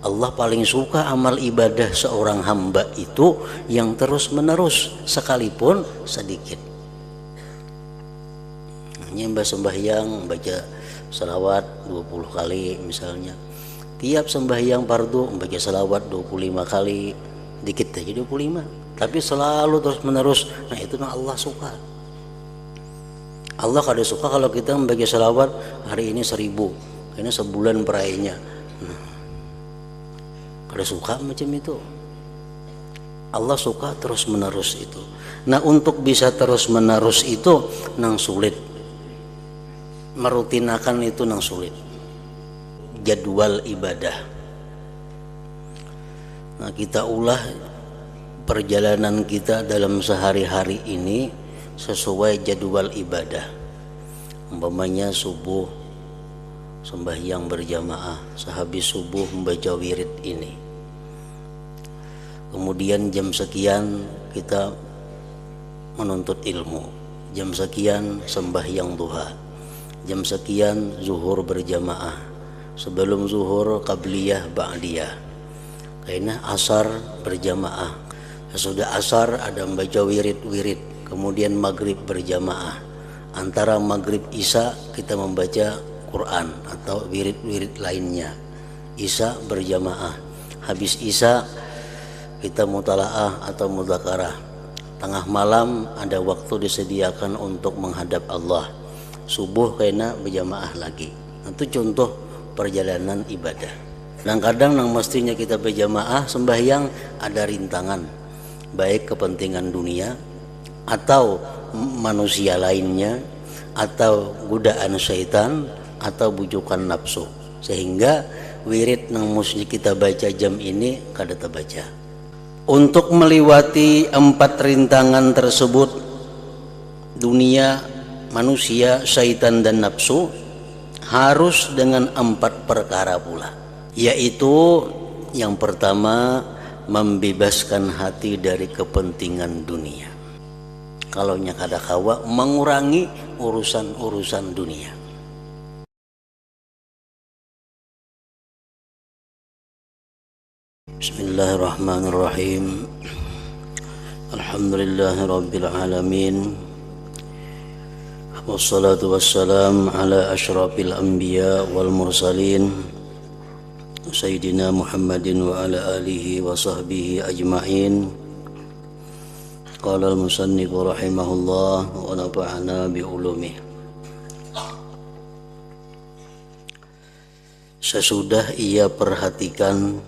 Allah paling suka amal ibadah seorang hamba itu yang terus menerus sekalipun sedikit. Hanya sembahyang baca salawat 20 kali misalnya. Tiap sembahyang fardu baca salawat 25 kali. Dikit aja 25. Tapi selalu terus menerus. Nah itu Allah suka. Allah kada suka kalau kita membaca salawat hari ini 1000. Karena sebulan perayanya. Kada suka macam itu. Allah suka terus menerus itu. Nah untuk bisa terus menerus itu nang sulit. Merutinakan itu nang sulit. Jadwal ibadah. Nah kita ulah perjalanan kita dalam sehari-hari ini sesuai jadwal ibadah. Umpamanya subuh sembahyang berjamaah, sehabis subuh membaca wirid ini. Kemudian jam sekian kita menuntut ilmu, jam sekian sembahyang duha, jam sekian zuhur berjamaah, sebelum zuhur qabliyah ba'diyah, karena asar berjamaah, sesudah asar ada membaca wirid-wirid, kemudian maghrib berjamaah, antara maghrib isya kita membaca Quran atau wirid-wirid lainnya, isya berjamaah, habis isya kita mutalaah atau mudzakarah, tengah malam ada waktu disediakan untuk menghadap Allah, subuh kena berjamaah lagi. Itu contoh perjalanan ibadah. Kadang-kadang yang mestinya kita berjamaah sembahyang ada rintangan, baik kepentingan dunia atau manusia lainnya, atau godaan syaitan, atau bujukan nafsu, sehingga wirid yang mesti kita baca jam ini kada terbaca. Untuk melewati 4 rintangan tersebut, dunia, manusia, syaitan dan nafsu, harus dengan 4 perkara pula, yaitu yang pertama membebaskan hati dari kepentingan dunia. Kalau kada kawa mengurangi urusan-urusan dunia. Bismillahirrahmanirrahim. Alhamdulillahirabbil alamin. Wassalatu wassalam ala asyrafil anbiya wal mursalin Sayyidina Muhammadin wa ala alihi wa sahbihi ajma'in. Qala al-musannif rahimahullah wa nafa'ana bi ulumih. Sesudah ia perhatikan,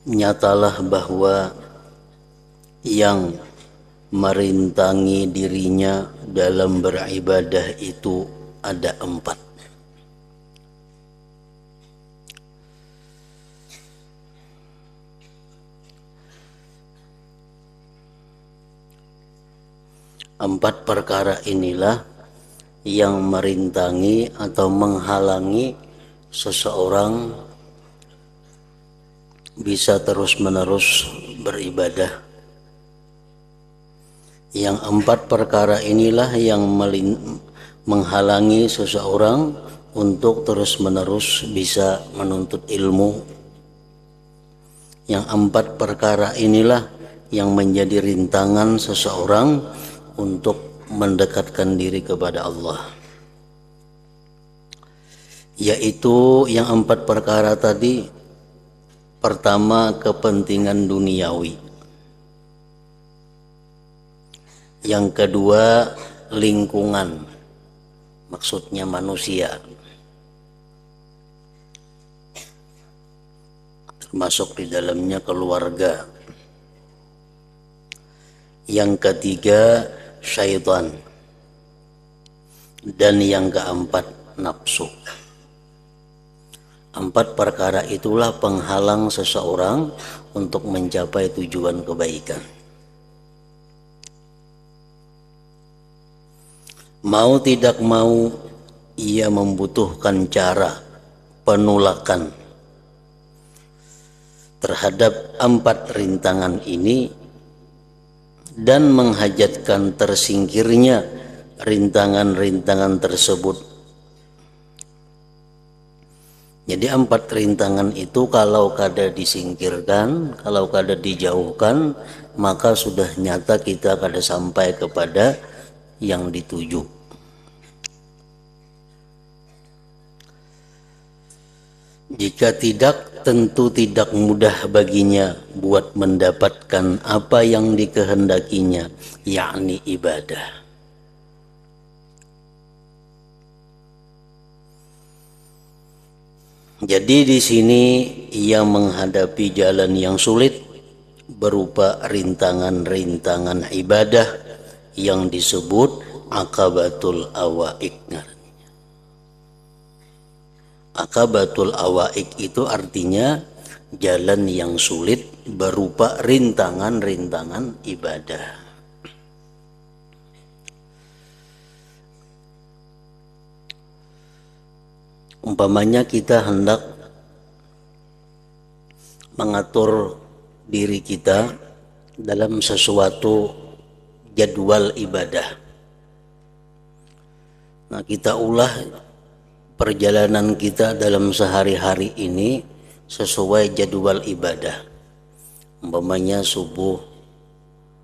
nyatalah bahwa yang merintangi dirinya dalam beribadah itu ada 4. Empat perkara inilah yang merintangi atau menghalangi seseorang bisa terus-menerus beribadah. Yang 4 perkara inilah yang menghalangi seseorang untuk terus-menerus bisa menuntut ilmu. Yang 4 perkara inilah yang menjadi rintangan seseorang untuk mendekatkan diri kepada Allah. Yaitu yang 4 perkara tadi. Pertama, kepentingan duniawi. Yang kedua, lingkungan, maksudnya manusia, termasuk di dalamnya keluarga. Yang ketiga, syaitan. Dan yang keempat, nafsu. 4 perkara itulah penghalang seseorang untuk mencapai tujuan kebaikan. Mau tidak mau, ia membutuhkan cara penolakan terhadap 4 rintangan ini dan menghajatkan tersingkirnya rintangan-rintangan tersebut. Jadi 4 rintangan itu kalau kada disingkirkan, kalau kada dijauhkan, maka sudah nyata kita kada sampai kepada yang dituju. Jika tidak, tentu tidak mudah baginya buat mendapatkan apa yang dikehendakinya, yakni ibadah. Jadi di sini ia menghadapi jalan yang sulit berupa rintangan-rintangan ibadah yang disebut akabatul awaik. Akabatul awaik itu artinya jalan yang sulit berupa rintangan-rintangan ibadah. Umpamanya kita hendak mengatur diri kita dalam sesuatu jadwal ibadah. Nah, kita ulah perjalanan kita dalam sehari-hari ini sesuai jadwal ibadah. Umpamanya subuh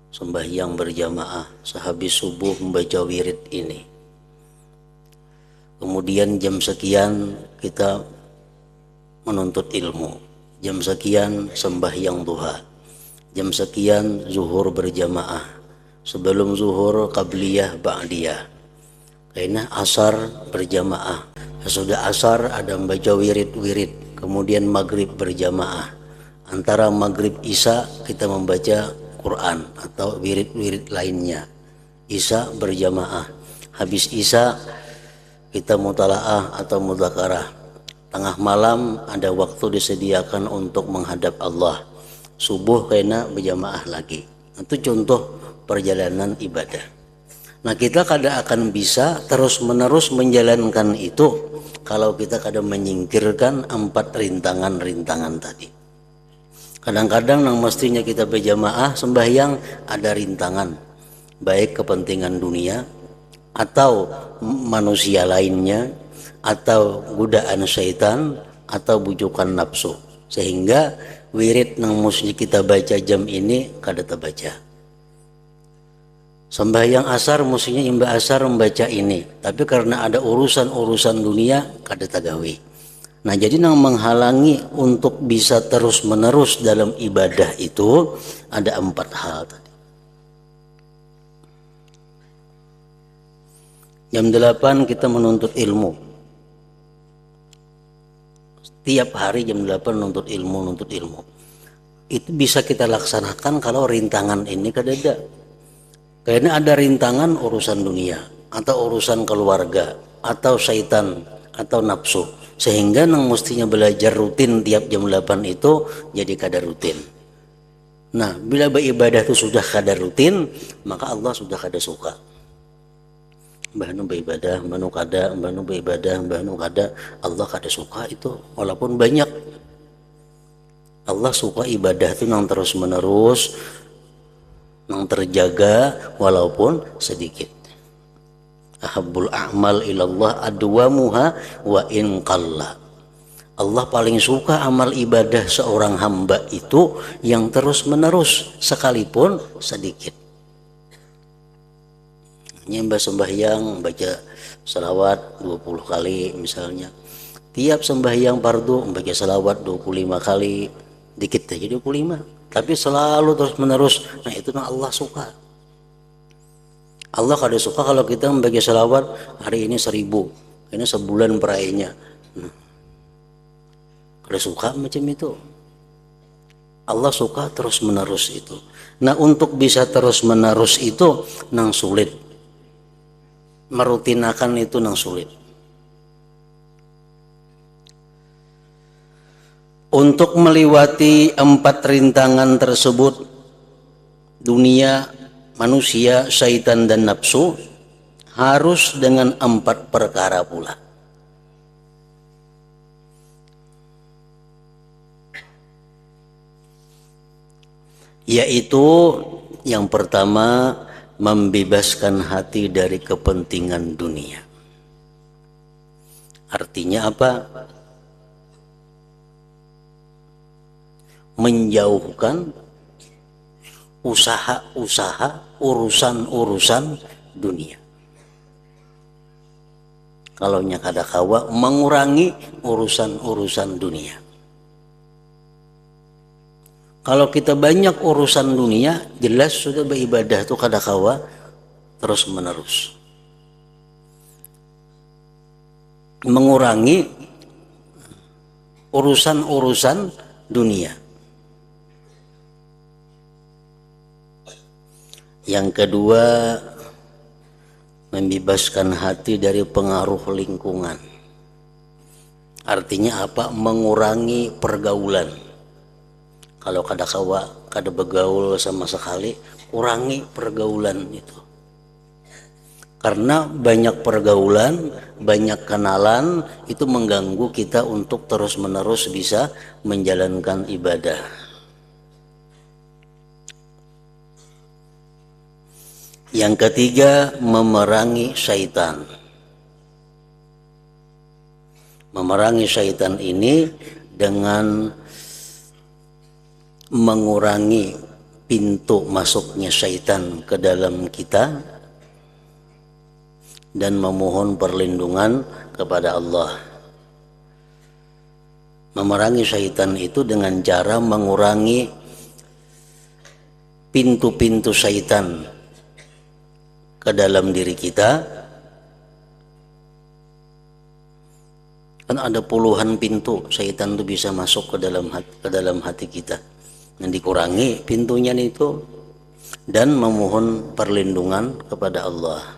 sembahyang berjamaah, sehabis subuh membaca wirid ini. Kemudian jam sekian kita menuntut ilmu, jam sekian sembahyang duha, jam sekian zuhur berjamaah, sebelum zuhur qabliyah ba'diyah, karena asar berjamaah, sesudah asar ada membaca wirid-wirid, kemudian maghrib berjamaah, antara maghrib isya kita membaca Quran atau wirid-wirid lainnya, isya berjamaah, habis isya kita mutalaah atau mudzakarah. Tengah malam ada waktu disediakan untuk menghadap Allah. Subuh kena berjamaah lagi. Itu contoh perjalanan ibadah. Nah, kita kada akan bisa terus-menerus menjalankan itu kalau kita kada menyingkirkan 4 rintangan-rintangan tadi. Kadang-kadang yang mestinya kita berjamaah sembahyang ada rintangan, baik kepentingan dunia atau manusia lainnya, atau godaan syaitan, atau bujukan nafsu, sehingga wirid yang mesti kita baca jam ini kada terbaca. Sembahyang asar mestinya imba asar membaca ini, tapi karena ada urusan-urusan dunia kada tagawi. Nah, jadi yang menghalangi untuk bisa terus-menerus dalam ibadah itu ada 4 hal tadi. Jam 8 kita menuntut ilmu. Setiap hari jam 8 nuntut ilmu. Itu bisa kita laksanakan kalau rintangan ini kada ada. Karena ada rintangan urusan dunia, atau urusan keluarga, atau syaitan, atau nafsu. Sehingga yang mestinya belajar rutin tiap jam 8 itu jadi kada rutin. Nah, bila beribadah itu sudah kada rutin, maka Allah sudah kada suka. Mbahnu beribadah, mbahnu beribadah, mbahnu kada, Allah kada suka itu, walaupun banyak. Allah suka ibadah itu yang terus menerus, yang terjaga walaupun sedikit. Ahabbul a'mal ilallah adwamuha wa in qalla. Allah paling suka amal ibadah seorang hamba itu yang terus menerus sekalipun sedikit. Nyembah sembahyang baca salawat 20 kali misalnya, tiap sembahyang fardu baca salawat 25 kali, dikit aja 25, tapi selalu terus menerus. Nah, itu Allah suka. Allah kada suka kalau kita membaca salawat hari ini 1000, ini sebulan perayanya. Kada suka macam itu. Allah suka terus menerus itu. Nah, untuk bisa terus menerus itu nang sulit. Merutinakan itu nang sulit. Untuk melewati 4 rintangan tersebut, dunia, manusia, syaitan dan nafsu, harus dengan 4 perkara pula. Yaitu yang pertama, membebaskan hati dari kepentingan dunia. Artinya apa? menjauhkan usaha-usaha, urusan-urusan dunia. Kalau nya kadakawa mengurangi urusan-urusan dunia. Kalau kita banyak urusan dunia, jelas sudah beribadah itu kadakawa terus menerus. Mengurangi urusan-urusan dunia. Yang kedua, membebaskan hati dari pengaruh lingkungan. Artinya apa? Mengurangi pergaulan. Kalau kada begaul sama sekali, kurangi pergaulan itu. Karena banyak pergaulan, banyak kenalan itu mengganggu kita untuk terus-menerus bisa menjalankan ibadah. Yang ketiga, memerangi syaitan. Memerangi syaitan ini dengan mengurangi pintu masuknya syaitan ke dalam kita dan memohon perlindungan kepada Allah. Memerangi syaitan itu dengan cara mengurangi pintu-pintu syaitan ke dalam diri kita. Kan ada puluhan pintu syaitan itu bisa masuk ke dalam hati kita. Yang dikurangi pintunya itu dan memohon perlindungan kepada Allah.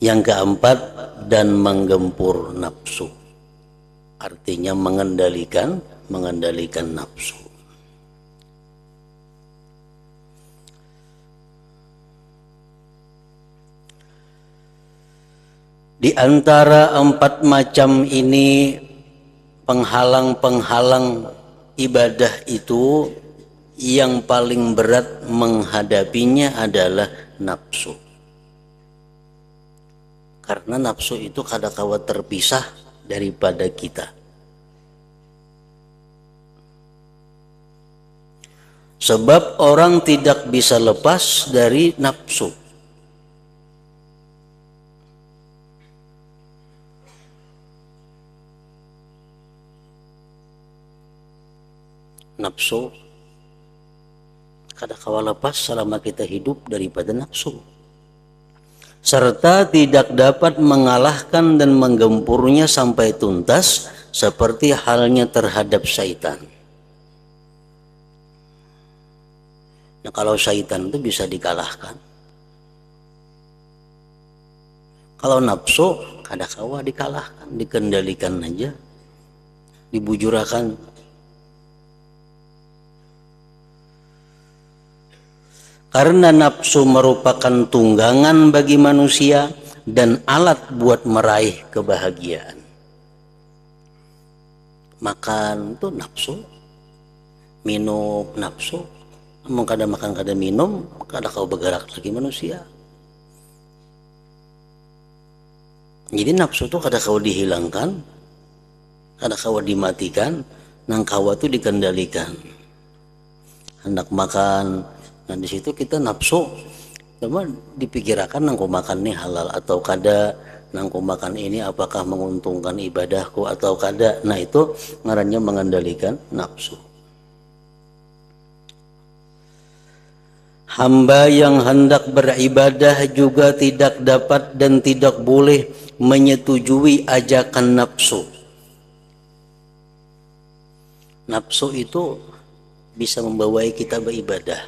Yang keempat, dan menggempur nafsu. Artinya mengendalikan nafsu. Di antara 4 macam ini, penghalang-penghalang ibadah itu yang paling berat menghadapinya adalah nafsu. Karena nafsu itu kadang-kala terpisah daripada kita. Sebab orang tidak bisa lepas dari nafsu. Nafsu kadang-kala lepas selama kita hidup daripada nafsu, serta tidak dapat mengalahkan dan menggempurnya sampai tuntas seperti halnya terhadap syaitan. Nah, kalau syaitan itu bisa dikalahkan. Kalau nafsu kadang-kala dikalahkan, dikendalikan aja, dibujurakan. Karena nafsu merupakan tunggangan bagi manusia dan alat buat meraih kebahagiaan. Makan itu nafsu, minum nafsu. Mau kada makan kada minum, kada kau bergerak lagi manusia. Jadi nafsu itu kada kau dihilangkan, kada kau dimatikan, nang kawa itu dikendalikan. Hendak makan, nah di situ kita nafsu, cuma dipikirkan nangku makan ini halal atau kada, nangku makan ini apakah menguntungkan ibadahku atau kada. Nah itu ngarannya mengendalikan nafsu. Hamba yang hendak beribadah juga tidak dapat dan tidak boleh menyetujui ajakan nafsu. Nafsu itu bisa membawai kita beribadah.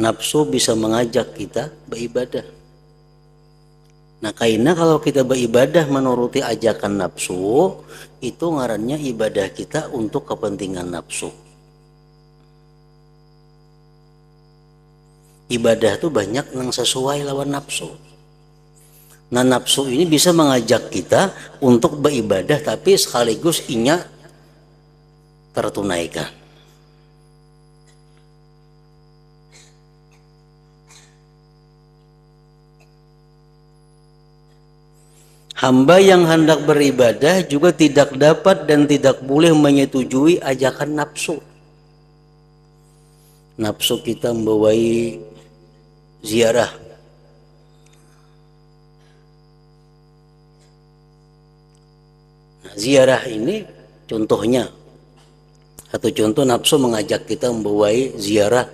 Nafsu bisa mengajak kita beribadah. Nah, karena kalau kita beribadah menuruti ajakan nafsu, itu ngarannya ibadah kita untuk kepentingan nafsu. Ibadah itu banyak yang sesuai lawan nafsu. Nah, nafsu ini bisa mengajak kita untuk beribadah, tapi sekaligus inya tertunaikan. Hamba yang hendak beribadah juga tidak dapat dan tidak boleh menyetujui ajakan nafsu. Nafsu kita membawai ziarah. Nah, ziarah ini contohnya, atau contoh nafsu mengajak kita membawai ziarah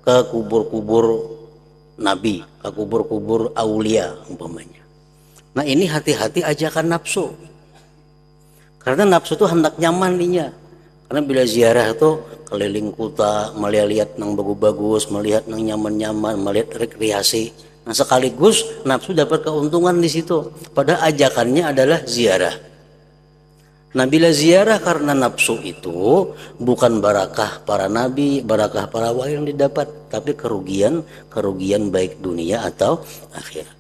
ke kubur-kubur nabi, ke kubur-kubur aulia umpamanya. Nah ini hati-hati ajakan nafsu, karena nafsu itu hendak nyaman dinya. Karena bila ziarah itu keliling kota, melihat nang bagus-bagus, melihat nang nyaman-nyaman, melihat rekreasi. Nah sekaligus nafsu dapat keuntungan di situ. Padahal ajakannya adalah ziarah. Nah bila ziarah karena nafsu itu bukan barakah para nabi, barakah para wali yang didapat, tapi kerugian baik dunia atau akhirat.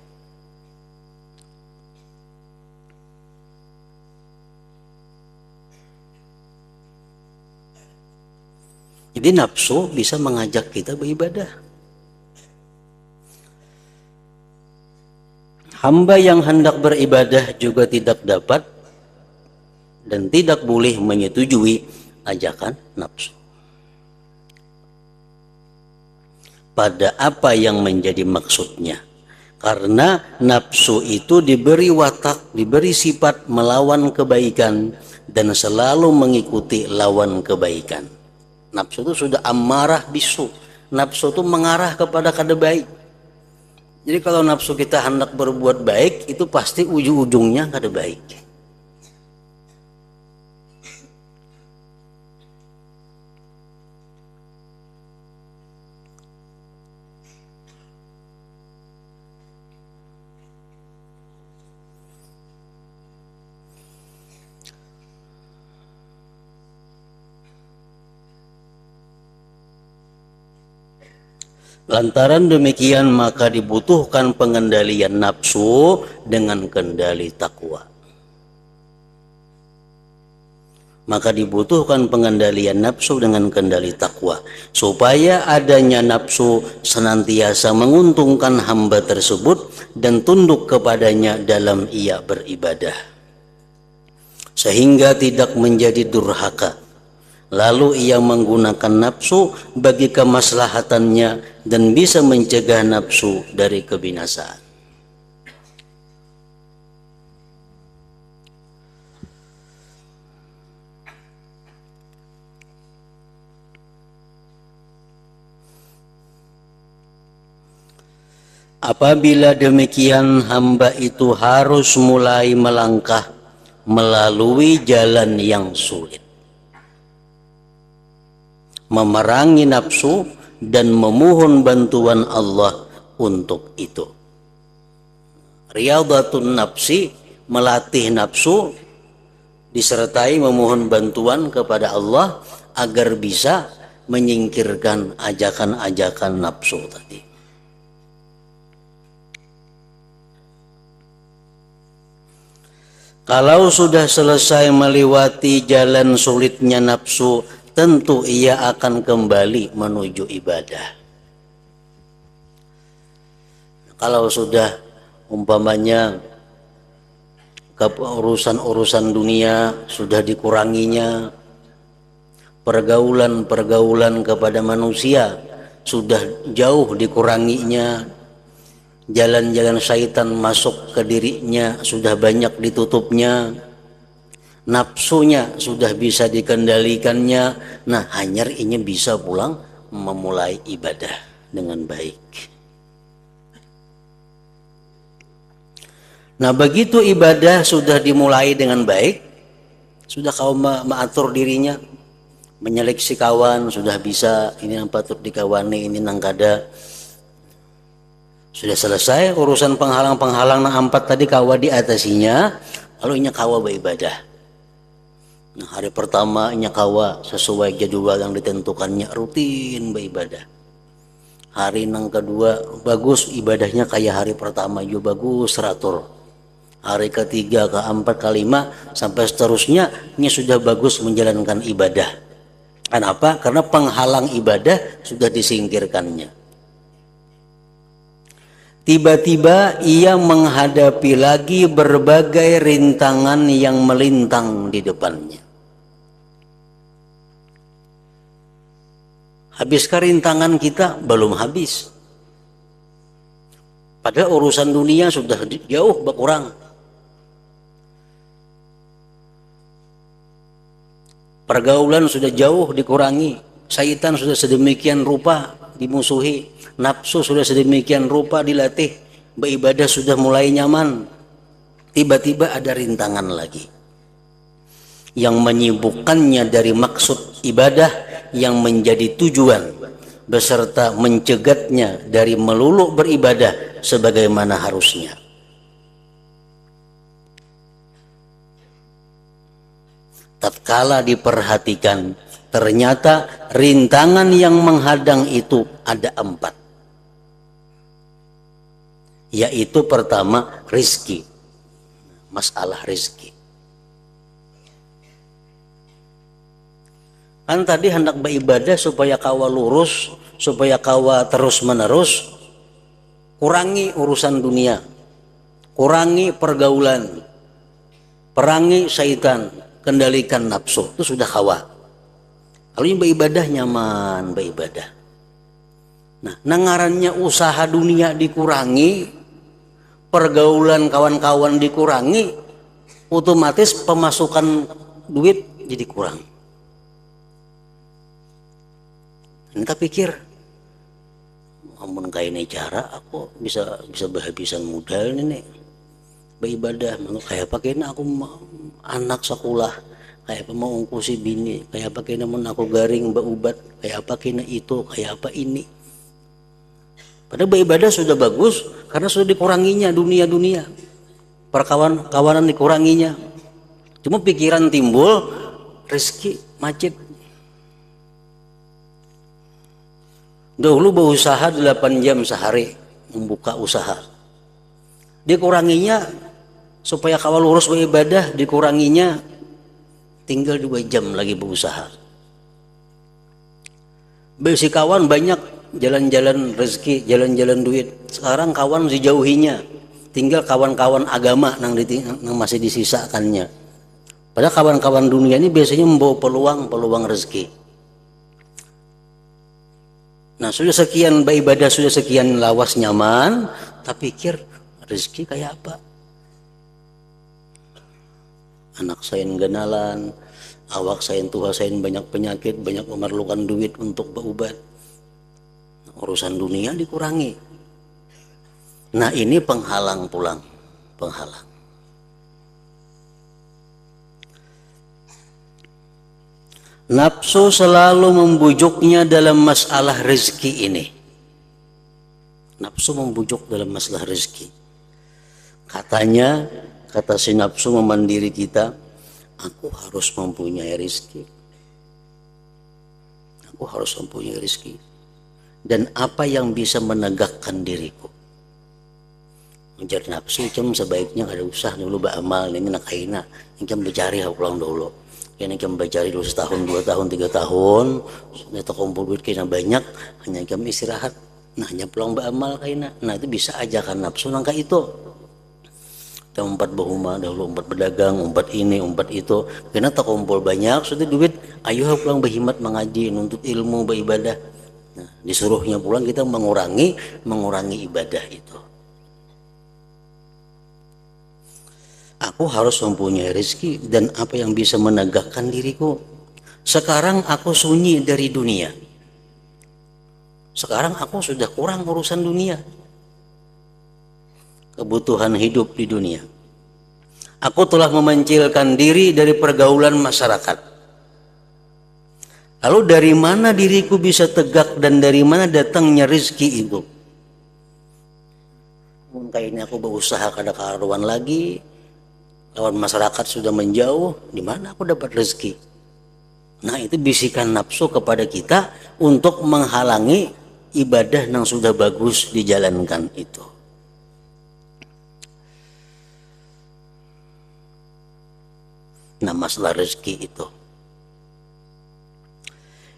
Jadi nafsu bisa mengajak kita beribadah. Hamba yang hendak beribadah juga tidak dapat dan tidak boleh menyetujui ajakan nafsu. Pada apa yang menjadi maksudnya? Karena nafsu itu diberi watak, diberi sifat melawan kebaikan dan selalu mengikuti lawan kebaikan. Nafsu itu sudah amarah bisu. Nafsu itu mengarah kepada kada baik. Jadi kalau nafsu kita hendak berbuat baik, itu pasti ujung-ujungnya kada baik. Lantaran demikian maka dibutuhkan pengendalian nafsu dengan kendali takwa. Maka dibutuhkan pengendalian nafsu dengan kendali takwa, supaya adanya nafsu senantiasa menguntungkan hamba tersebut dan tunduk kepadanya dalam ia beribadah, sehingga tidak menjadi durhaka. Lalu ia menggunakan nafsu bagi kemaslahatannya dan bisa mencegah nafsu dari kebinasaan. Apabila demikian, hamba itu harus mulai melangkah melalui jalan yang sulit, memerangi nafsu dan memohon bantuan Allah untuk itu. Riyadhatun nafsi, melatih nafsu disertai memohon bantuan kepada Allah agar bisa menyingkirkan ajakan-ajakan nafsu tadi. Kalau sudah selesai melewati jalan sulitnya nafsu, tentu ia akan kembali menuju ibadah. Kalau sudah umpamanya urusan-urusan dunia sudah dikuranginya, pergaulan-pergaulan kepada manusia sudah jauh dikuranginya, jalan-jalan syaitan masuk ke dirinya sudah banyak ditutupnya, nafsunya sudah bisa dikendalikannya. Nah hanyar ini bisa pulang memulai ibadah dengan baik. Nah begitu ibadah sudah dimulai dengan baik, sudah kau mengatur dirinya, menyeleksi kawan sudah bisa, ini yang patut dikawani, ini nang kada. Sudah selesai urusan penghalang-penghalang nang empat tadi kawa diatasinya, lalu inya kawa beribadah. Nah, hari pertama inya kawa sesuai jadwal yang ditentukannya, rutin beribadah. Hari nang kedua bagus ibadahnya kayak hari pertama juga bagus teratur. Hari ketiga, keempat, kelima sampai seterusnya ini sudah bagus menjalankan ibadah. Kenapa? Karena penghalang ibadah sudah disingkirkannya. tiba-tiba ia menghadapi lagi berbagai rintangan yang melintang di depannya. Habiskah rintangan kita? Belum habis. Padahal urusan dunia sudah jauh berkurang. Pergaulan sudah jauh dikurangi. Syaitan sudah sedemikian rupa dimusuhi. Nafsu sudah sedemikian rupa dilatih. Beribadah sudah mulai nyaman. Tiba-tiba ada rintangan lagi yang menyibukkannya dari maksud ibadah yang menjadi tujuan, beserta mencegatnya dari melulu beribadah sebagaimana harusnya. Tatkala diperhatikan, ternyata rintangan yang menghadang itu ada 4. Yaitu pertama, rizki. Masalah rizki. Kan tadi hendak beribadah supaya kawa lurus, supaya kawa terus menerus, kurangi urusan dunia, kurangi pergaulan, perangi syaitan, kendalikan nafsu, itu sudah kawa. Kalau yang beribadah nyaman beribadah. Nah, nangarannya usaha dunia dikurangi, pergaulan kawan-kawan dikurangi, otomatis pemasukan duit jadi kurang. Kita pikir, amun kayak ini cara aku bisa berhabisan modal nih beribadah, kayak pakai aku anak sekolah, kayak apa mau ungkusi bini, kayak apa kena mun aku garing berubat, kayak apa kena itu, kayak apa ini. Padahal beribadah sudah bagus karena sudah dikuranginya dunia-dunia, perkawanan dikuranginya. Cuma pikiran timbul, rezeki macet. Dahulu berusaha 8 jam sehari membuka usaha, dikuranginya supaya kawal lurus beribadah, dikuranginya tinggal 2 jam lagi berusaha. Besi kawan banyak, jalan-jalan rezeki, jalan-jalan duit. Sekarang kawan dijauhinya, tinggal kawan-kawan agama yang masih disisakannya. Padahal kawan-kawan dunia ini biasanya membawa peluang rezeki. Nah, sudah sekian beribadah, sudah sekian lawas nyaman, tapi pikir rezeki kayak apa? Anak saya genalan, awak saya tua, saya banyak penyakit, banyak memerlukan duit untuk berobat. Urusan dunia dikurangi. Nah, ini penghalang pulang, penghalang. Nafsu selalu membujuknya dalam masalah rezeki ini. Nafsu membujuk dalam masalah rezeki. Katanya, kata si nafsu memandiri kita, aku harus mempunyai rezeki. Aku harus mempunyai rezeki. Dan apa yang bisa menegakkan diriku? Menjadi nafsu, sebaiknya ada usaha dulu beramal, ini nak kaina, ini mencari pulang dulu. Kena kita mencari dulu setahun, 2 tahun, 3 tahun, sudah terkumpul duit kena banyak, hanya kita istirahat, nah hanya pulang beramal kena, nah itu bisa aja kan nafsu nangka itu. Kita umpat berumah dahulu, umpat berdagang, umpat ini, umpat itu, kena terkumpul banyak, sudah duit, ayo pulang berhimat mengaji, nuntut ilmu, beribadah. Nah, disuruhnya pulang kita mengurangi ibadah itu. Aku harus mempunyai rezeki dan apa yang bisa menegakkan diriku. Sekarang aku sunyi dari dunia. Sekarang aku sudah kurang urusan dunia. Kebutuhan hidup di dunia. Aku telah memancilkan diri dari pergaulan masyarakat. Lalu dari mana diriku bisa tegak dan dari mana datangnya rezeki itu? Mungkin ini aku berusaha kada karuan lagi. Lawan masyarakat sudah menjauh, di mana aku dapat rezeki? Nah, itu bisikan nafsu kepada kita untuk menghalangi ibadah yang sudah bagus dijalankan itu. Nah, masalah rezeki itu.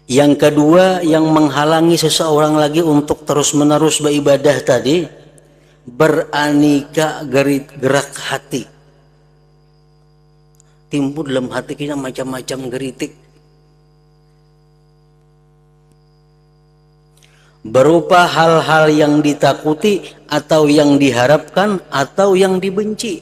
Yang kedua yang menghalangi seseorang lagi untuk terus-menerus beribadah tadi, beraneka gerak hati. Timbul dalam hati kita macam-macam geritik, berupa hal-hal yang ditakuti atau yang diharapkan atau yang dibenci.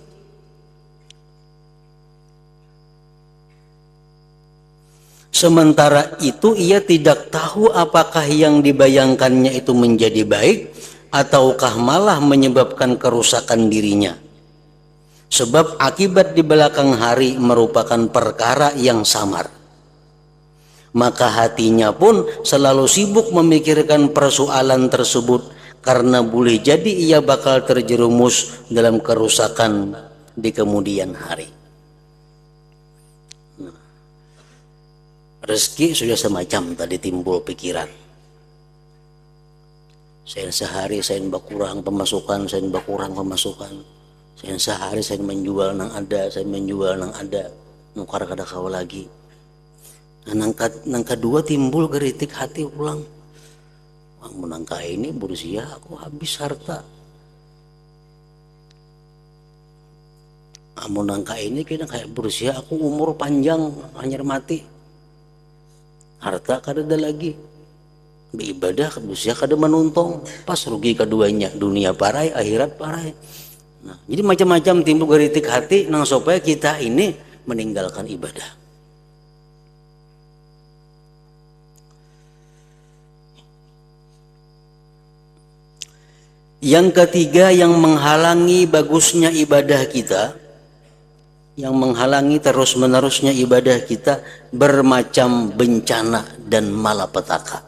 Sementara itu ia tidak tahu apakah yang dibayangkannya itu menjadi baik ataukah malah menyebabkan kerusakan dirinya. Sebab akibat di belakang hari merupakan perkara yang samar. Maka hatinya pun selalu sibuk memikirkan persoalan tersebut karena boleh jadi ia bakal terjerumus dalam kerusakan di kemudian hari. Rezeki sudah semacam tadi timbul pikiran. Saya sehari saya berkurang pemasukan, saya berkurang pemasukan. Saya sehari saya menjual nang ada, saya menjual nang ada, nukar kada kau lagi. Nah, nang kedua timbul geritik hati ulang. Wang menangka ini berusia aku habis harta. Amun nangka ini kena kayak berusia aku umur panjang hanyar mati. Harta kada ada lagi. Beribadah berusia kada menuntong. Pas rugi keduanya, dunia parai, akhirat parai. Nah, jadi macam-macam timbul geritik hati nang supaya kita ini meninggalkan ibadah. Yang ketiga yang menghalangi bagusnya ibadah kita, yang menghalangi terus-menerusnya ibadah kita, bermacam bencana dan malapetaka.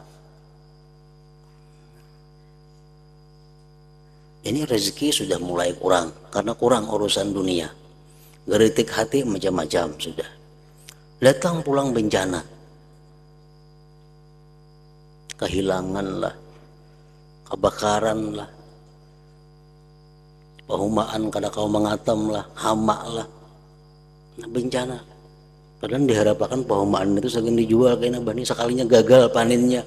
Ini rezeki sudah mulai kurang karena kurang urusan dunia. Geritik hati macam-macam sudah. Datang pulang bencana, kehilangan lah, kebakaran lah, pahumaan kada kau mengatam lah, hama lah. Nah, bencana. Padahal diharapkan pahumaan itu segala dijual kayaknya bani sekalinya gagal panennya.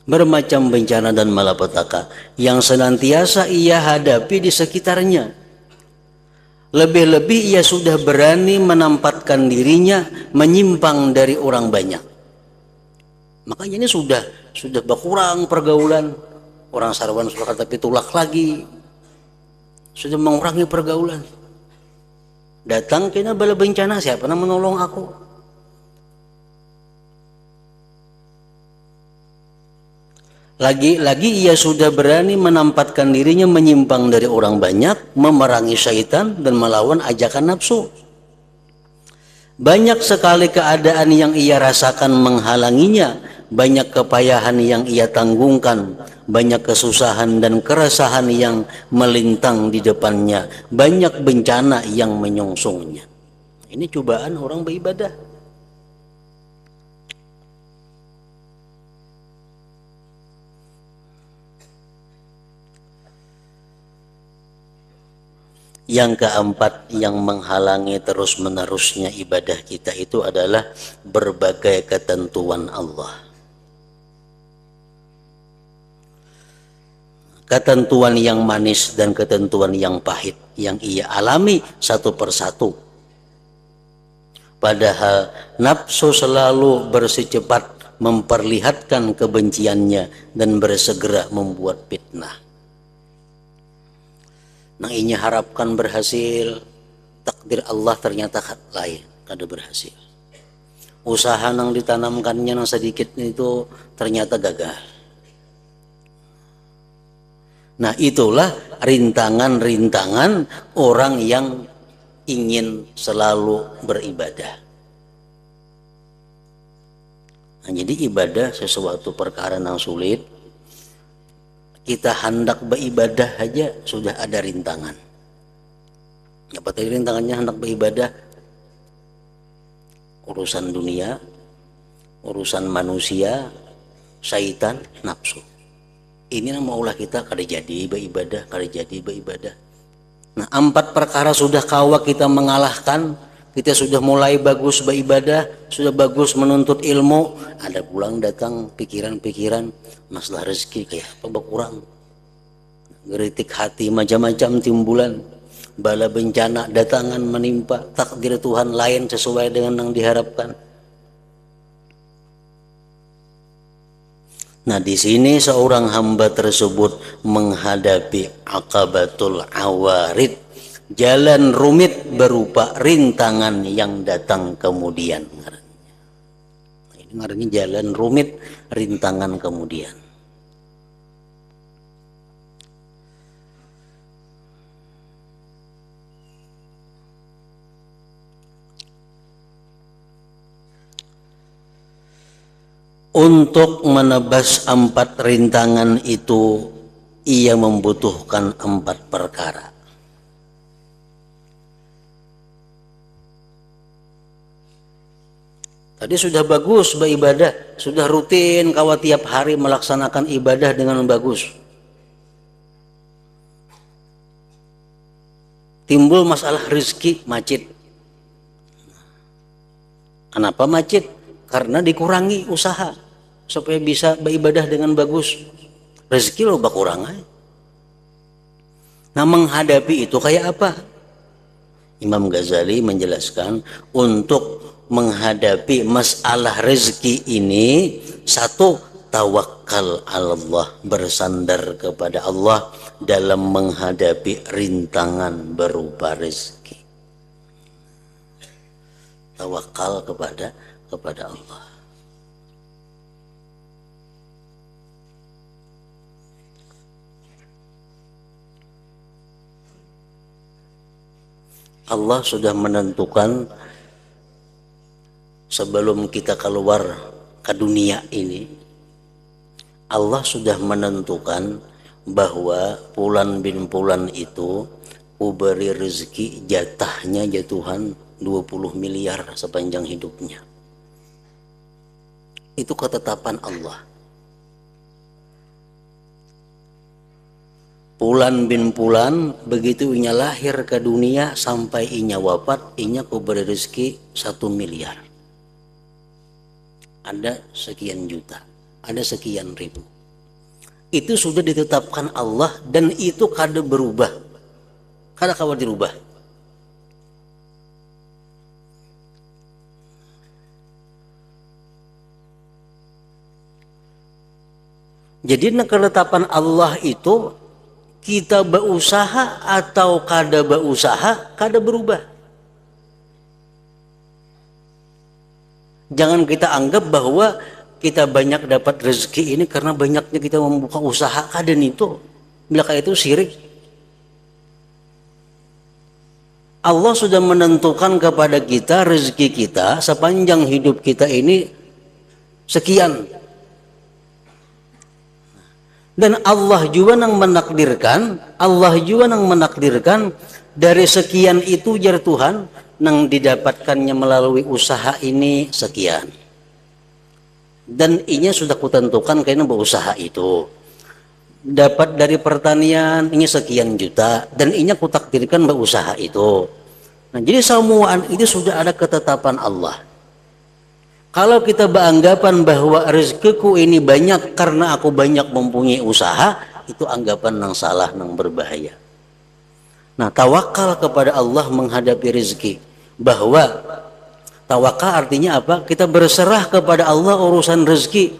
Bermacam bencana dan malapetaka yang senantiasa ia hadapi di sekitarnya. Lebih-lebih ia sudah berani menampatkan dirinya menyimpang dari orang banyak. Makanya ini sudah berkurang pergaulan. Orang sarwan sudah kata pitulak lagi. Sudah mengurangi pergaulan. Datang kena bala bencana, siapa yang menolong aku? Lagi-lagi ia sudah berani menampatkan dirinya menyimpang dari orang banyak, memerangi syaitan dan melawan ajakan nafsu. Banyak sekali keadaan yang ia rasakan menghalanginya, banyak kepayahan yang ia tanggungkan, banyak kesusahan dan keresahan yang melintang di depannya, banyak bencana yang menyongsongnya. Ini cobaan orang beribadah. Yang keempat yang menghalangi terus-menerusnya ibadah kita itu adalah berbagai ketentuan Allah. Ketentuan yang manis dan ketentuan yang pahit yang ia alami satu persatu. Padahal nafsu selalu bersecepat memperlihatkan kebenciannya dan bersegera membuat fitnah. Nang inya harapkan berhasil, takdir Allah ternyata lain, kada berhasil. Usaha nang ditanamkannya nang sedikit itu ternyata gagal. Nah, itulah rintangan-rintangan orang yang ingin selalu beribadah. Nah, jadi ibadah sesuatu perkara yang sulit. Kita hendak beribadah aja sudah ada rintangan. Apa tadi rintangannya hendak beribadah? Urusan dunia, urusan manusia, syaitan, nafsu. Ini yang maulah kita kada jadi beribadah, kada jadi beribadah. Nah, 4 perkara sudah kawa kita mengalahkan, kita sudah mulai bagus beribadah, sudah bagus menuntut ilmu, ada pulang datang pikiran-pikiran masalah rezeki kayak apa berkurang, geritik hati macam-macam timbulan, bala bencana datangan menimpa, takdir Tuhan lain sesuai dengan yang diharapkan. Nah, di sini seorang hamba tersebut menghadapi aqabatul awarid, jalan rumit berupa rintangan yang datang kemudian. Nah, ini ngarannya jalan rumit, rintangan kemudian. Untuk menebas 4 rintangan itu, ia membutuhkan 4 perkara. Tadi sudah bagus beribadah, sudah rutin kawat tiap hari melaksanakan ibadah dengan bagus. Timbul masalah rezeki macet. Kenapa macet? Karena dikurangi usaha supaya bisa beribadah dengan bagus. Rezeki lo berkurang. Nah, menghadapi itu kayak apa? Imam Ghazali menjelaskan, untuk menghadapi masalah rezeki ini, 1, tawakal Allah, bersandar kepada Allah dalam menghadapi rintangan berupa rezeki. Tawakal kepada Allah. Allah sudah menentukan sebelum kita keluar ke dunia ini, Allah sudah menentukan bahwa Fulan bin Fulan itu kuberi rezeki jatahnya jatuhan 20 miliar sepanjang hidupnya. Itu ketetapan Allah. Fulan bin Fulan begitu inya lahir ke dunia sampai inya wafat, inya kuberi rezeki 1 miliar. Ada sekian juta, ada sekian ribu. Itu sudah ditetapkan Allah dan itu kada berubah, kada kawan dirubah. Jadi ketetapan Allah itu kita berusaha atau kada berusaha, kada berubah. Jangan kita anggap bahwa kita banyak dapat rezeki ini karena banyaknya kita membuka usaha, kada itu. Bila itu syirik. Allah sudah menentukan kepada kita rezeki kita sepanjang hidup kita ini sekian. Dan Allah juga yang menakdirkan, dari sekian itu jar Tuhan yang didapatkannya melalui usaha ini sekian. Dan inya sudah kutentukan karena berusaha itu. Dapat dari pertanian ini sekian juta dan inya kutakdirkan berusaha itu. Nah, jadi semua itu sudah ada ketetapan Allah. Kalau kita beranggapan bahwa rezekiku ini banyak karena aku banyak mempunyai usaha, itu anggapan yang salah, yang berbahaya. Nah, tawakal kepada Allah menghadapi rezeki. Bahwa tawakal artinya apa? Kita berserah kepada Allah urusan rezeki.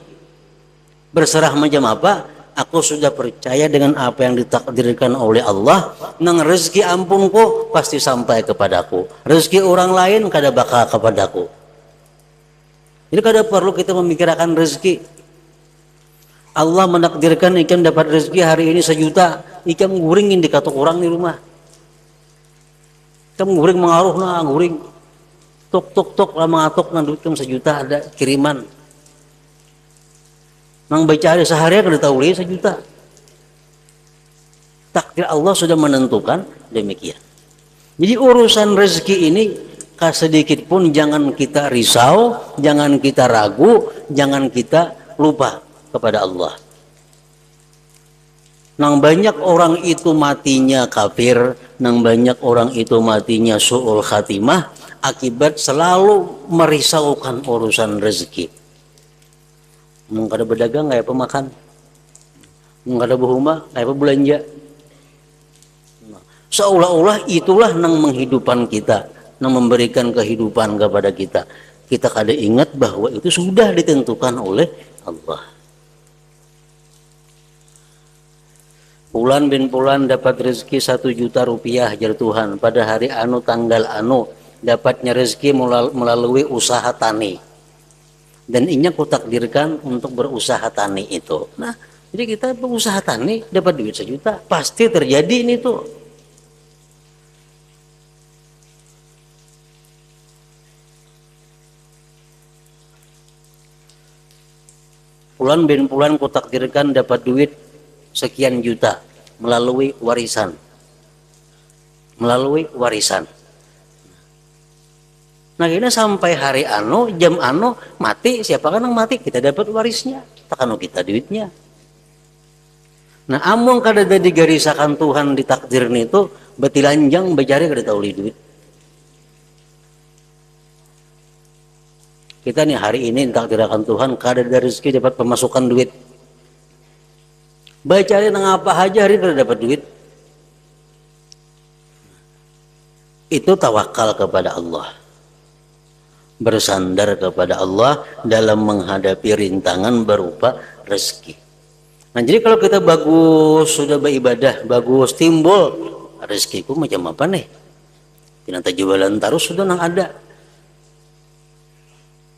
Berserah macam apa? Aku sudah percaya dengan apa yang ditakdirkan oleh Allah. Nang rezeki ampunku pasti sampai kepadaku. Rezeki orang lain kada bakal kepadaku. Jadi kada perlu kita memikirkan rezeki. Allah menakdirkan ikan dapat rezeki hari ini 1 juta, ikan nguringin di katok orang di rumah. Ikan nguring mengaruh na nguring. Tok lah mengatok na duit 1 juta ada kiriman. Nang baca hari sehari kada tahu 1 juta. Takdir Allah sudah menentukan demikian. Jadi urusan rezeki ini sedikit pun jangan kita risau, jangan kita ragu, jangan kita lupa kepada Allah. Nang banyak orang itu matinya kafir, nang banyak orang itu matinya su'ul khatimah, akibat selalu merisaukan urusan rezeki. Mung kada berdagang kayak pemakan, mung kada berhuma kayak belanja. Seolah-olah itulah yang menghidupan kita, yang memberikan kehidupan kepada kita. Kita kada ingat bahwa itu sudah ditentukan oleh Allah. Pulan bin Pulan dapat rezeki 1 juta rupiah jar Tuhan pada hari anu tanggal anu, dapatnya rezeki melalui usaha tani, dan inya kutakdirkan untuk berusaha tani itu. Nah, jadi kita berusaha tani dapat duit 1 juta, pasti terjadi ini tuh. Pulan bin Pulan kutakdirkan dapat duit sekian juta melalui warisan. Nah, ini sampai hari anu, jam anu mati, siapa kan yang mati? Kita dapat warisnya, takanu kita duitnya. Nah, among kada jadi garisakan Tuhan ditakdir itu, betilanjang bejari kada tahu duit. Kita nih hari ini ditakdirkan Tuhan kada ada rezeki dapat pemasukan duit. Bacari nang apa aja hari kada dapat duit. Itu tawakal kepada Allah, bersandar kepada Allah dalam menghadapi rintangan berupa rezeki. Nah, jadi kalau kita bagus sudah beribadah, bagus timbul rezekiku macam apa nih? Tidak jualan terus sudah nang ada.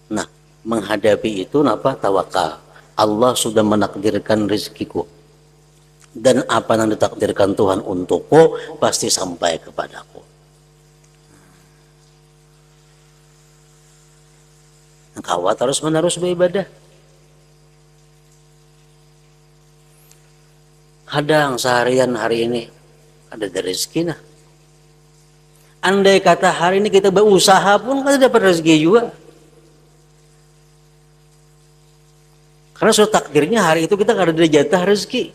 Nah, menghadapi itu napa tawakal. Allah sudah menakdirkan rezekiku, dan apa yang ditakdirkan Tuhan untukku pasti sampai kepadaku. Kawat terus menerus beribadah. Kadang seharian hari ini ada rezeki nah. Andai kata hari ini kita berusaha pun kita dapat rezeki juga. Karena sudah takdirnya hari itu kita kada ada jatah rezeki.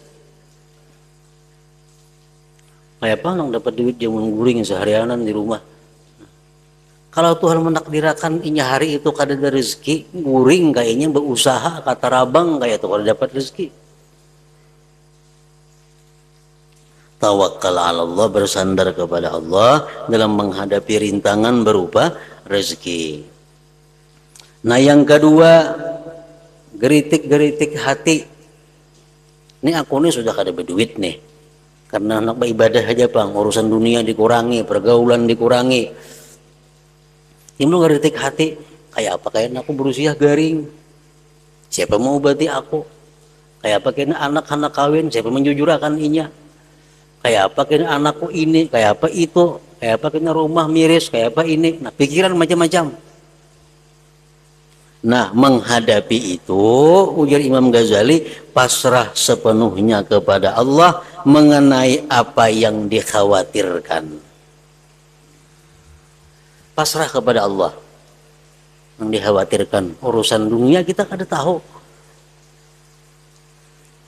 Kayak apa nang dapat duit jamun guring seharianan di rumah. Kalau Tuhan menakdirkan inya hari itu kada ada rezeki, guring kayaknya berusaha kata rabang kayak itu kada dapat rezeki. Tawakal ala Allah, bersandar kepada Allah dalam menghadapi rintangan berupa rezeki. Nah, yang kedua, geritik-geritik hati. Ini aku nih sudah kada berduit nih. Karena anak beribadah aja Bang, urusan dunia dikurangi, pergaulan dikurangi. Timbul geritik hati, kayak apa kayak aku berusia garing. Siapa mau obati aku? Kayak apa kayak anak-anak kawin, siapa menjujurakan inya? Kayak apa kayak anakku ini, kayak apa itu, kayak apa kayak rumah miris, kayak apa ini. Nah, pikiran macam-macam. Nah, menghadapi itu, ujar Imam Ghazali, pasrah sepenuhnya kepada Allah mengenai apa yang dikhawatirkan. Pasrah kepada Allah yang dikhawatirkan. Urusan dunia kita kada tahu.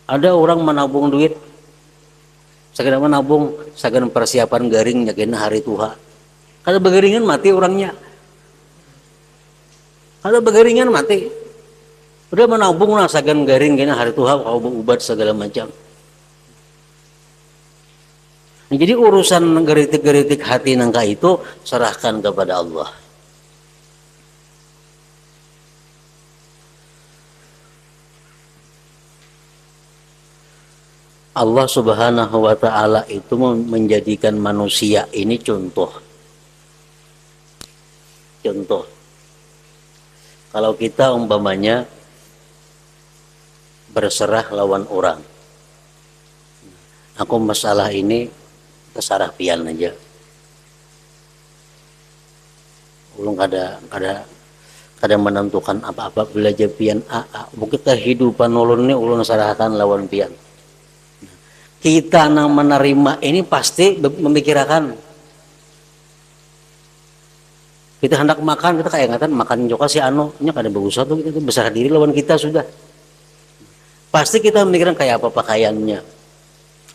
Ada orang menabung duit, sekedar menabung, sekedar persiapan garing nyakin hari Tuhan. Kada begaringan mati orangnya. Kada begaringan mati. Udah menabung lah sekedar garing kena hari Tuhan kau berubat segala macam. Jadi urusan geritik-geritik hati nangka itu serahkan kepada Allah. Allah Subhanahu wa ta'ala itu menjadikan manusia ini contoh. Kalau kita umpamanya berserah lawan orang, aku masalah ini kesarah pian aja, ulun kada menentukan apa-apa belajar pian mungkin kehidupan ulun ini ulun sarahkan lawan pian. Kita nang menerima ini pasti memikirkan. Kita hendak makan, kita kayak ngatan makan juga si anu nya kada bagus tuh, kita besar diri lawan kita sudah. Pasti kita memikirkan kayak apa pakaiannya,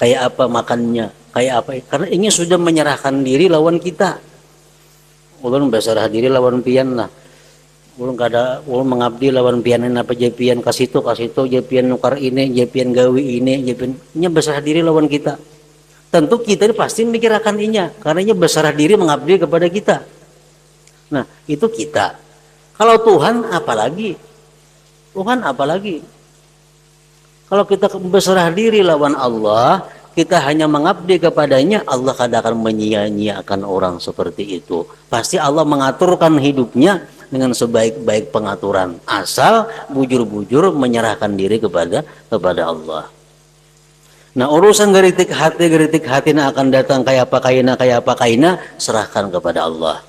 kayak apa makannya, kayak apa, karena ingin sudah menyerahkan diri lawan kita. ulun basarah diri lawan pian lah. Ulun kada ulun mengabdi lawan pianan apa jepian kasitu jepian nukar ini jepian gawi ini jepian nya basarah diri lawan kita. Tentu kita ini pasti memikirkan inya karena inya basarah diri mengabdi kepada kita. Nah, itu kita. Kalau Tuhan apalagi? Tuhan apalagi? Kalau kita berserah diri lawan Allah, kita hanya mengabdi kepadanya, Allah kadang akan menyia-nyiakan orang seperti itu. Pasti Allah mengaturkan hidupnya dengan sebaik-baik pengaturan, asal bujur-bujur menyerahkan diri kepada Allah. Nah, urusan geritik hati akan datang kayak apa kaina, serahkan kepada Allah.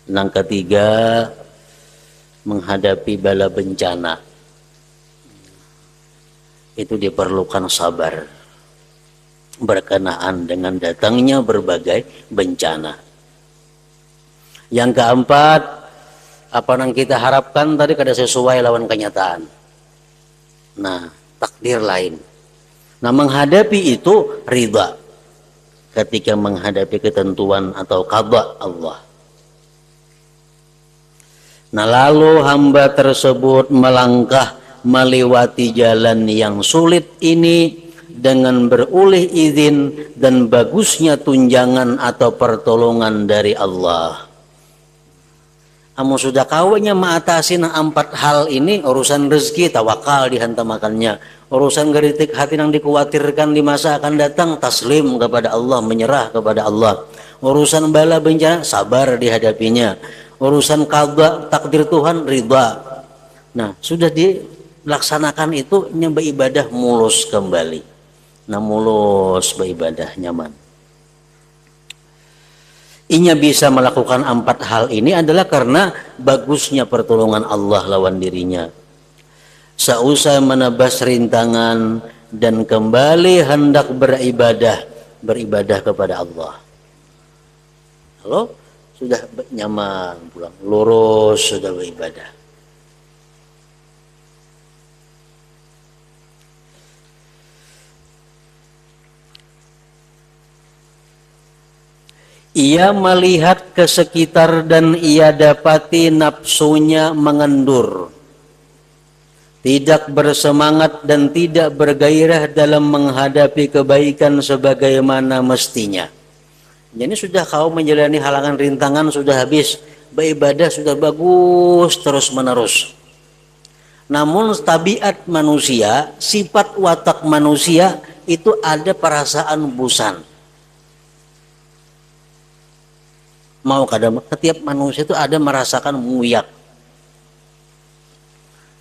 Yang ketiga, menghadapi bala bencana itu diperlukan sabar berkenaan dengan datangnya berbagai bencana. Yang keempat, apa yang kita harapkan tadi kada sesuai lawan kenyataan. Nah, takdir lain. Nah, menghadapi itu ridha ketika menghadapi ketentuan atau qada Allah. Nah, lalu hamba tersebut melangkah melewati jalan yang sulit ini dengan beroleh izin dan bagusnya tunjangan atau pertolongan dari Allah. Amu sudah kawanya mengatasi empat hal ini, urusan rezeki tawakal dihantamakannya, urusan geritik hati yang dikhawatirkan di masa akan datang taslim kepada Allah, menyerah kepada Allah, urusan bala bencana sabar dihadapinya, urusan qada takdir Tuhan ridha. Nah, sudah dilaksanakan itu nya beribadah mulus kembali. Nah, mulus beribadah nyaman. Inya bisa melakukan empat hal ini adalah karena bagusnya pertolongan Allah lawan dirinya. Seusai menebas rintangan dan kembali hendak beribadah kepada Allah. Halo? Sudah nyaman pulang, lurus sudah beribadah. Ia melihat ke sekitar dan ia dapati nafsunya mengendur, tidak bersemangat dan tidak bergairah dalam menghadapi kebaikan sebagaimana mestinya. Jadi sudah kau menjalani halangan rintangan sudah habis, beribadah sudah bagus terus menerus. Namun tabiat manusia, sifat watak manusia itu ada perasaan bosan. Mau kadang setiap manusia itu ada merasakan muyak.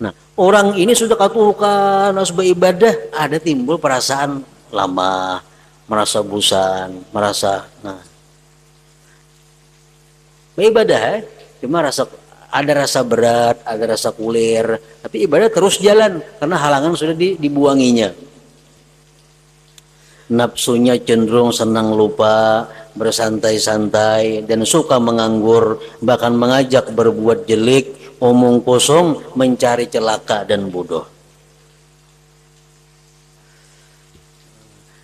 Nah, orang ini sudah katukan harus beribadah, ada timbul perasaan lama, merasa bosan, merasa beribadah cuma ada rasa berat, ada rasa kulir, tapi ibadah terus jalan karena halangan sudah dibuanginya. Nafsunya cenderung senang lupa, bersantai-santai dan suka menganggur, bahkan mengajak berbuat jelek, omong kosong, mencari celaka dan bodoh.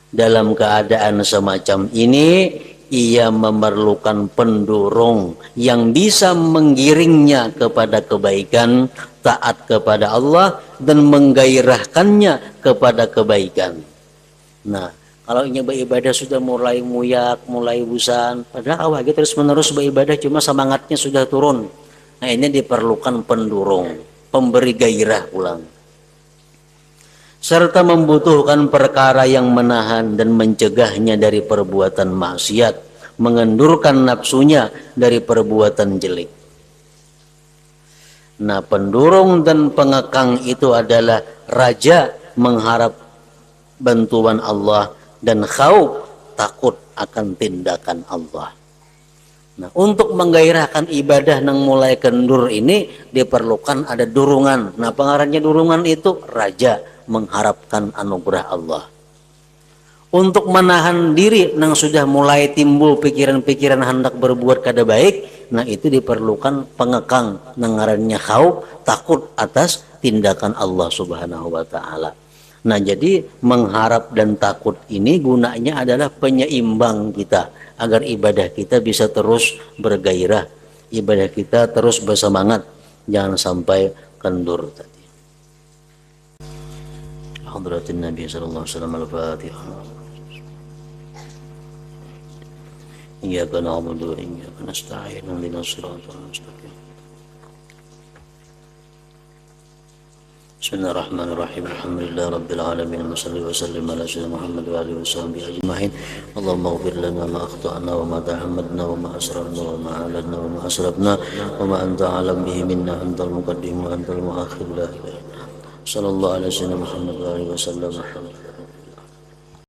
Dalam keadaan semacam ini, ia memerlukan pendorong yang bisa menggiringnya kepada kebaikan, taat kepada Allah, dan menggairahkannya kepada kebaikan. Nah, kalau ingin beribadah sudah mulai muyak, mulai bosan, padahal awalnya terus menerus beribadah cuma semangatnya sudah turun. Nah, ini diperlukan pendorong, pemberi gairah pulang. Serta membutuhkan perkara yang menahan dan mencegahnya dari perbuatan maksiat, mengendurkan nafsunya dari perbuatan jelek. Nah, pendorong dan pengekang itu adalah raja mengharap bantuan Allah dan khauf takut akan tindakan Allah. Nah, untuk menggairahkan ibadah yang mulai kendur ini diperlukan ada dorongan. Nah, pengarahnya dorongan itu raja mengharapkan anugerah Allah. Untuk menahan diri yang sudah mulai timbul pikiran-pikiran hendak berbuat kada baik, nah itu diperlukan pengekang, ngarannya khauf takut atas tindakan Allah Subhanahu wa taala. Nah, jadi mengharap dan takut ini gunanya adalah penyeimbang kita agar ibadah kita bisa terus bergairah, ibadah kita terus bersemangat, jangan sampai kendur tadi. Hadratin Nabi sallallahu alaihi wasallam al-Fatihah. Iyyaka na'budu wa iyyaka nasta'in ihdinas siratal mustaqim. Bismillahirrahmanirrahim. Alhamdulillah rabbil alamin. Wassalli wa sallim ala sayyidina Muhammad wa alihi washabbihi ajma'in. Allahumma ighfir lana ma akhta'na wa ma ta'ammadna wa ma asrarna wa ma a'lanna wa ma asrafna wa ma anta a'lam bihi minna, antal muqaddim wa antal muakhir, la ilaha illa anta. Sallallahu ala sayyidina Muhammad wa alihi wasallam.